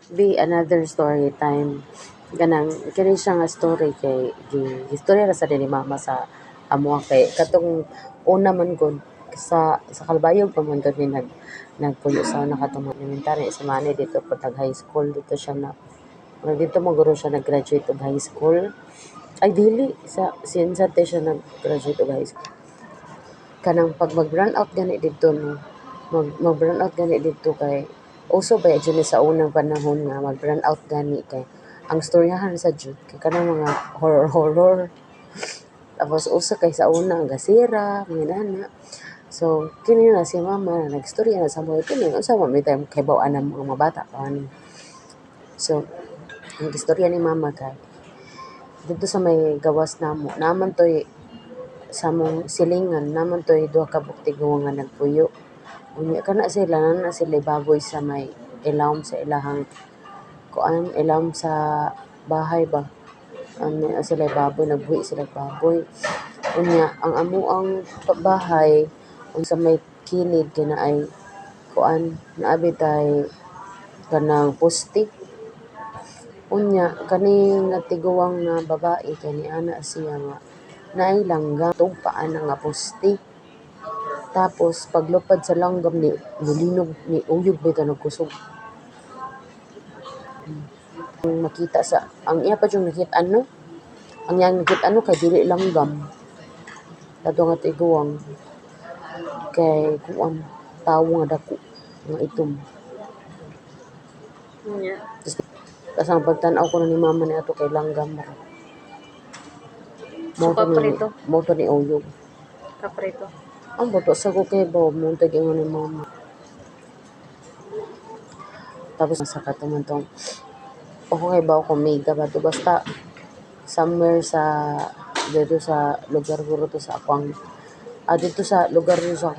be another story time. Ganang kini siya nga story kay istorya ra sa ni mama sa amo kay katong una man gud sa Kalbayog pa man gud ni nagpuyo sa nakatong elementary sa Mani dito po tag high school dito siya na dito mo guro siya nag-graduate og high school. Ay dili sa Siyensate siya nag-graduate og high school. Kanang pag mag-run out gani dito no mag-run out gani dito kay uso ba dyan sa unang panahon nga mag-run out gani kay ang storyahan sa Jude kay kanang mga horror tapos uso kay sa una ang gasira mga nana. So kini na si mama na nagstorya na sa mga kini unsa man may time kay bawaan ang mga bata pa ni. So ang istorya ni mama kay dito sa may gawas namo naman toy sa mong silingan naman toy duha ka buktigong nga nagpuyo. Unya kana sila na sila baboy sa may ilawom sa ilahang kuan ilawom sa bahay ba. Ano sila baboy nagbuhi sila baboy. Unya ang amuang bahay unsa may kilid kina ay kuan naabi tay kanang poste. Unya kani nga tiguwang na babae kani ana siya nga naay langgam tug paan nga poste. Tapos paglupad sa langgam ni mulinog ni uyog bitaw nagkusog. Makita sa ang iya pa yung nakita ano ang yang nakita ano kay dili langgam dato nga tiguwang kay kuan tawo nga dako nga itom. Tapos ang pagtan-aw ko na ni mama ni ato kay langgam ra. Mo to ni uyog. Kaprito. Ang boto sa ko kay ba mo tag ingon ni mama. Tapos sa katuman tong okay ba ako mega ba to basta somewhere sa dito sa lugar guro to sa akong dito sa lugar dito sa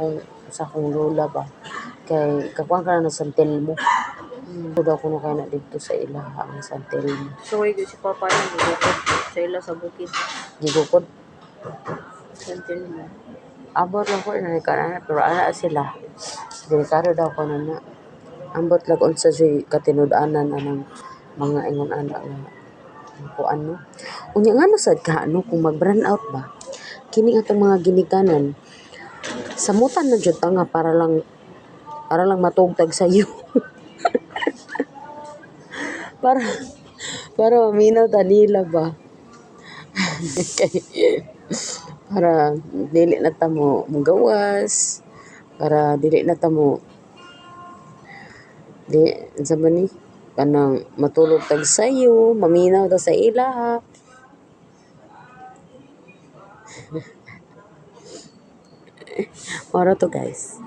akong lola ba kay kakuan ka na San Telmo. Daw kuno kay na dito sa ilaha ang San Telmo. So, ay si Papa na gugukod sa ila sa bukid. Gigukod Santil mo. abot lang ko na kana pero ana sila delikado daw ko na ambot lang unsa siya katinud-anan anang mga ingon ana nga kung ano. Unya nga sad ka ano kung mag-brand out ba kini atong mga ginikanan samutan na jud ta nga para lang matugtag sayo. para maminaw ta nila ba. Kay para dili na ta mo gawas para dili na ta mo di sa ni kanang matulog tag sayo maminaw ta sa ila. Moro to guys.